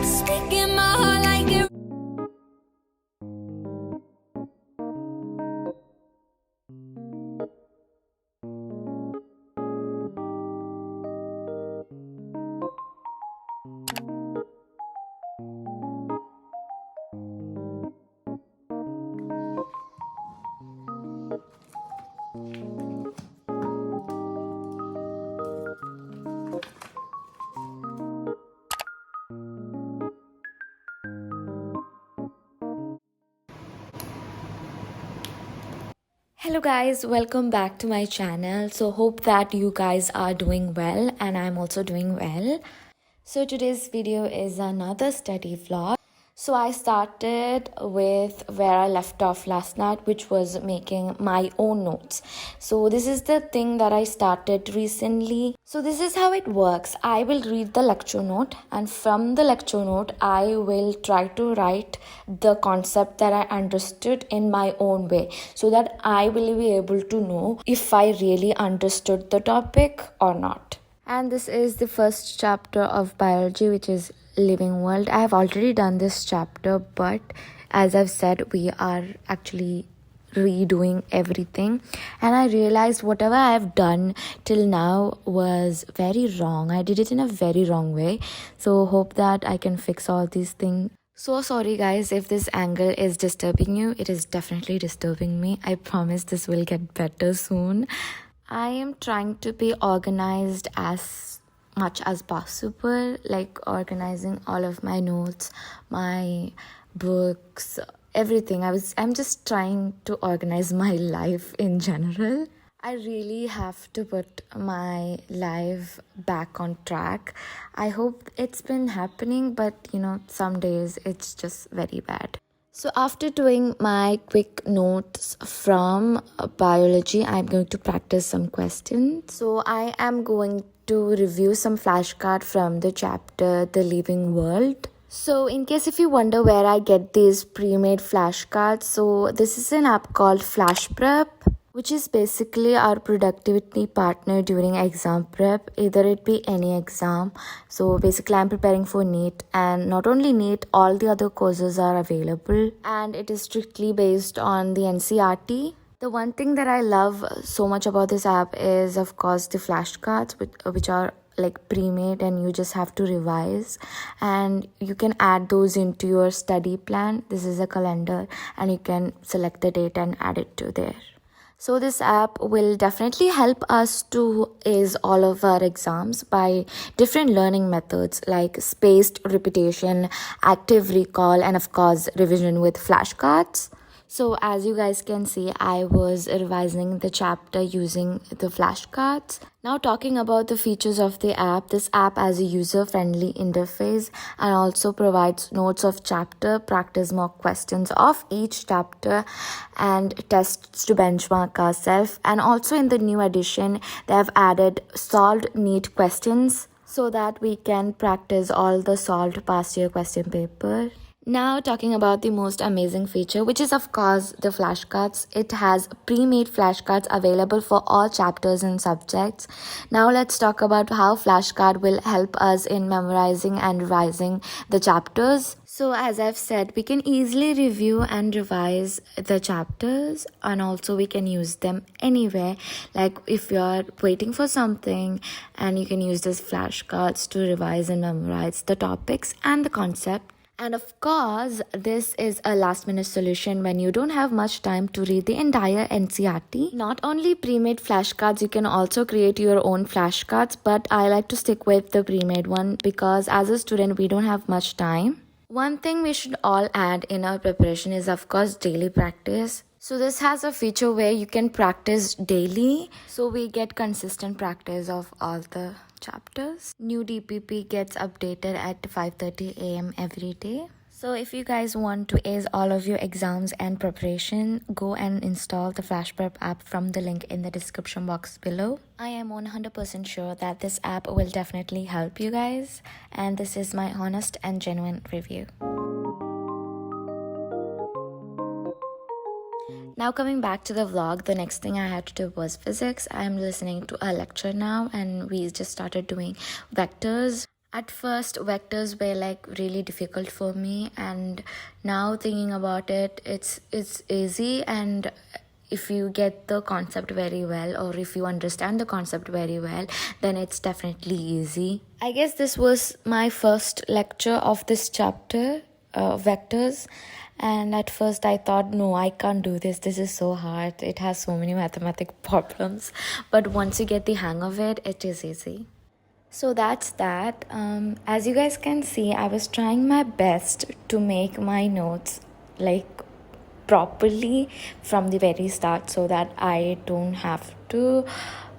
Speaking my heart like it. Hello guys, welcome back to my channel. So hope that you guys are doing well and I'm also doing well. So today's video is another study vlog. So I started with where I left off last night, which was making my own notes. So this is the thing that I started recently. So this is how it works. I will read the lecture note, and from the lecture note I will try to write the concept that I understood in my own way, so that I will be able to know if I really understood the topic or not. And this is the first chapter of biology, which is living world. I have already done this chapter, but as I've said, we are actually redoing everything, and I realized whatever I have done till now was very wrong. I did it in a very wrong way, so hope that I can fix all these things. So sorry guys if this angle is disturbing you. It is definitely disturbing me. I promise this will get better soon. I am trying to be organized as much as possible, like organizing all of my notes, my books, everything. I'm just trying to organize my life in general. I really have to put my life back on track. I hope it's been happening, but some days it's just very bad. So after doing my quick notes from biology, I'm going to practice some questions. So I am going to review some flashcard from the chapter The Living World. So in case if you wonder where I get these pre-made flashcards, so this is an app called Flash Prep, which is basically our productivity partner during exam prep, either it be any exam. So basically I'm preparing for NEET, and not only NEET, all the other courses are available, and it is strictly based on the NCERT. The one thing that I love so much about this app is, of course, the flashcards, which are like pre-made, and you just have to revise, and you can add those into your study plan. This is a calendar, and you can select the date and add it to there. So this app will definitely help us to ace all of our exams by different learning methods like spaced repetition, active recall, and of course revision with flashcards. So as you guys can see, I was revising the chapter using the flashcards. Now talking about the features of the app, this app has a user-friendly interface and also provides notes of chapter, practice mock questions of each chapter, and tests to benchmark ourselves. And also in the new edition, they have added solved NEET questions so that we can practice all the solved past year question paper. Now talking about the most amazing feature, which is of course the flashcards. It has pre-made flashcards available for all chapters and subjects. Now let's talk about how flashcard will help us in memorizing and revising the chapters. So as I've said, we can easily review and revise the chapters, and also we can use them anywhere. Like if you're waiting for something, and you can use these flashcards to revise and memorize the topics and the concept. And of course, this is a last minute solution when you don't have much time to read the entire NCERT. Not only pre-made flashcards, you can also create your own flashcards, but I like to stick with the pre-made one because as a student, we don't have much time. One thing we should all add in our preparation is of course daily practice. So this has a feature where you can practice daily, so we get consistent practice of all the chapters. New DPP gets updated at 5:30 a.m. every day. So if you guys want to ace all of your exams and preparation, go and install the Flash Prep app from the link in the description box below. I am 100% sure that this app will definitely help you guys, and this is my honest and genuine review. Now coming back to the vlog, the next thing I had to do was physics. I am listening to a lecture now, and we just started doing vectors. At first, vectors were like really difficult for me, and now thinking about it, it's easy. And if you get the concept very well, or if you understand the concept very well, then it's definitely easy. I guess this was my first lecture of this chapter, vectors. And at first I thought, no, I can't do this. This is so hard. It has so many mathematical problems. But once you get the hang of it, it is easy. So that's that. As you guys can see, I was trying my best to make my notes like properly from the very start, so that I don't have to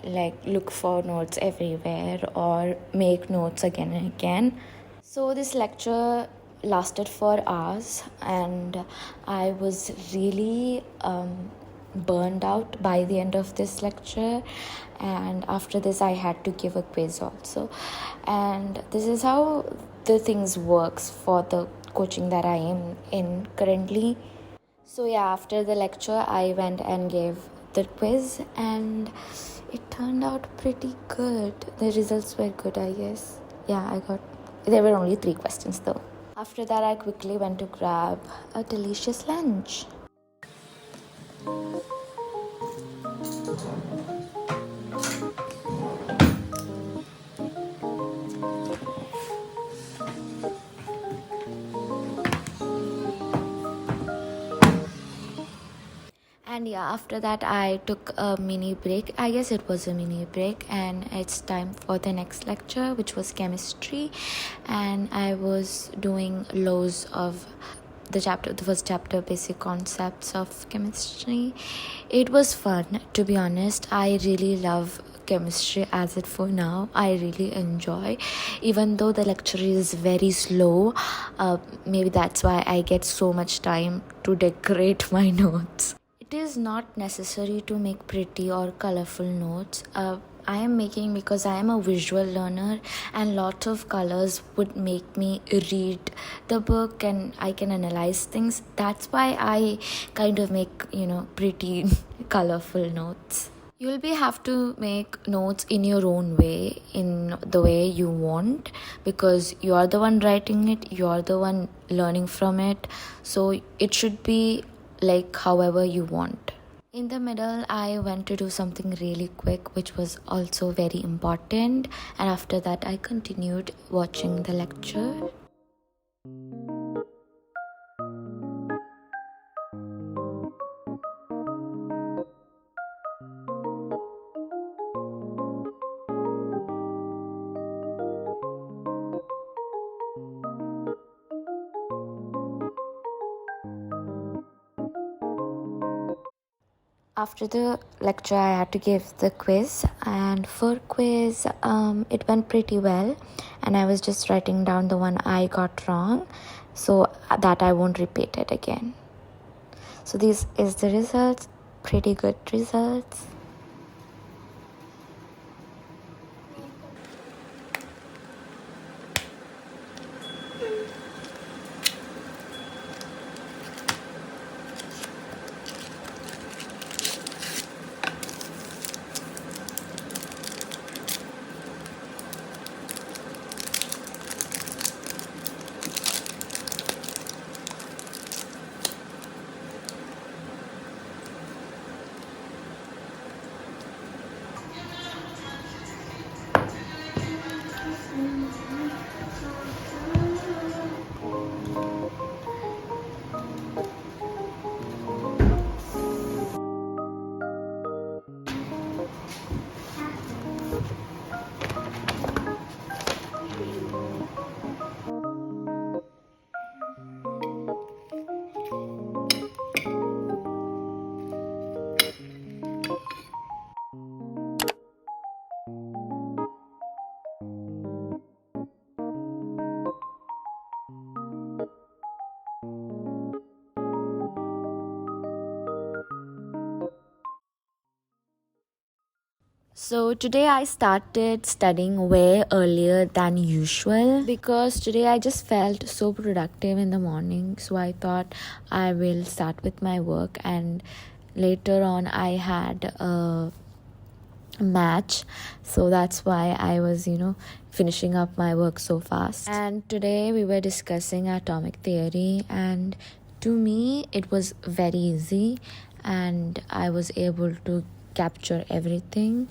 like look for notes everywhere or make notes again and again. So this lecture lasted for hours, and I was really burned out by the end of this lecture. And after this I had to give a quiz also, and this is how the things works for the coaching that I am in currently. So yeah, after the lecture I went and gave the quiz, and it turned out pretty good. The results were good, I guess. Yeah, there were only 3 questions though. After that I quickly went to grab a delicious lunch. And yeah, after that I took a mini break. I guess it was a mini break, and it's time for the next lecture, which was chemistry. And I was doing loads of the first chapter, basic concepts of chemistry. It was fun, to be honest. I really love chemistry as it for now. I really enjoy, even though the lecture is very slow. Maybe that's why I get so much time to decorate my notes. It is not necessary to make pretty or colorful notes. I am making because I am a visual learner, and lots of colors would make me read the book and I can analyze things. That's why I kind of make, pretty colorful notes. You'll have to make notes in your own way, in the way you want, because you are the one writing it, you are the one learning from it. So it should be like however you want. In the middle, I went to do something really quick, which was also very important, and after that I continued watching the lecture. After the lecture, I had to give the quiz, and for quiz, it went pretty well, and I was just writing down the one I got wrong, so that I won't repeat it again. So this is the results, pretty good results. So today I started studying way earlier than usual, because today I just felt so productive in the morning. So I thought I will start with my work, and later on I had match, so that's why I was finishing up my work so fast. And today we were discussing atomic theory, and to me it was very easy and I was able to capture everything.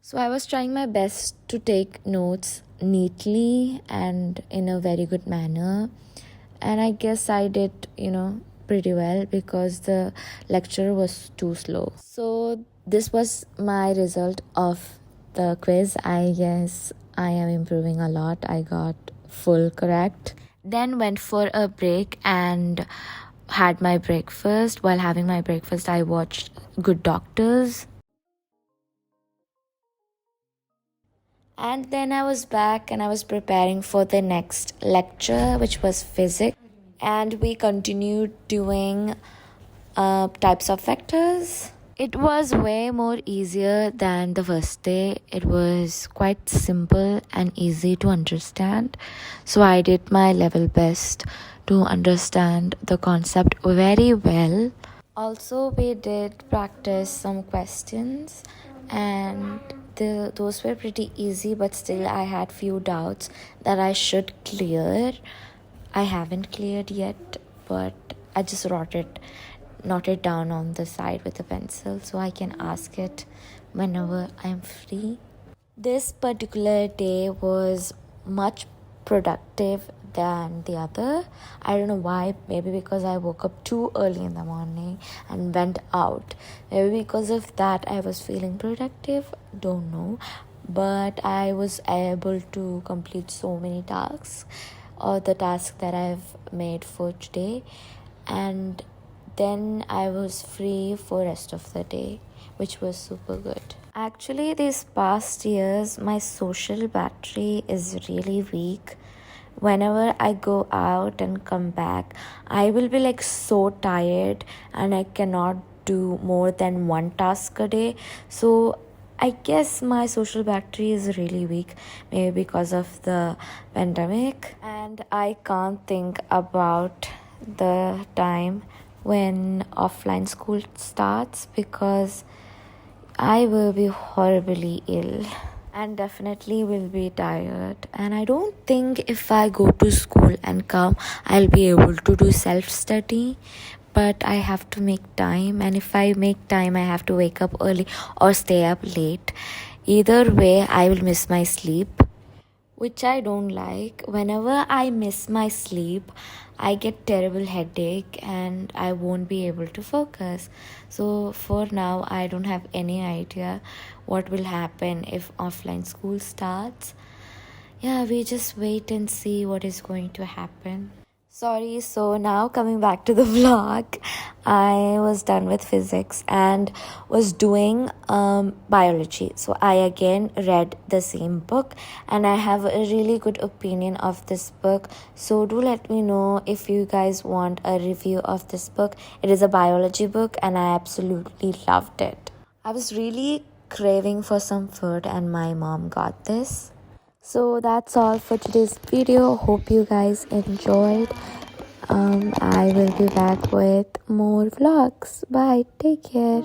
So I was trying my best to take notes neatly and in a very good manner, and I guess I did pretty well because the lecture was too slow. So this was my result of the quiz. I guess I am improving a lot. I got full correct. Then went for a break and had my breakfast. While having my breakfast, I watched Good Doctors. And then I was back and I was preparing for the next lecture, which was physics. And we continued doing types of vectors. It was way more easier than the first day. It was quite simple and easy to understand. So I did my level best to understand the concept very well. Also, we did practice some questions, and those were pretty easy, but still I had few doubts that I should clear. I haven't cleared yet, but I just noted down on the side with a pencil so I can ask it whenever I'm free. This particular day was much productive than the other. I don't know why. Maybe because I woke up too early in the morning and went out. Maybe because of that I was feeling productive. Don't know. But I was able to complete so many tasks, or the task that I've made for today, and then I was free for rest of the day, which was super good. Actually, these past years my social battery is really weak. Whenever I go out and come back, I will be like so tired and I cannot do more than one task a day. So I guess my social battery is really weak, maybe because of the pandemic, and I can't think about the time when offline school starts because I will be horribly ill and definitely will be tired. And I don't think if I go to school and come, I'll be able to do self study. But I have to make time, and if I make time, I have to wake up early or stay up late. Either way, I will miss my sleep, which I don't like. Whenever I miss my sleep, I get terrible headache and I won't be able to focus. So for now, I don't have any idea what will happen if offline school starts. Yeah, we just wait and see what is going to happen. Sorry, so now coming back to the vlog, I was done with physics and was doing biology. So I again read the same book and I have a really good opinion of this book. So do let me know if you guys want a review of this book. It is a biology book and I absolutely loved it. I was really craving for some food and my mom got this. So that's all for today's video. Hope you guys enjoyed. I will be back with more vlogs. Bye. Take care.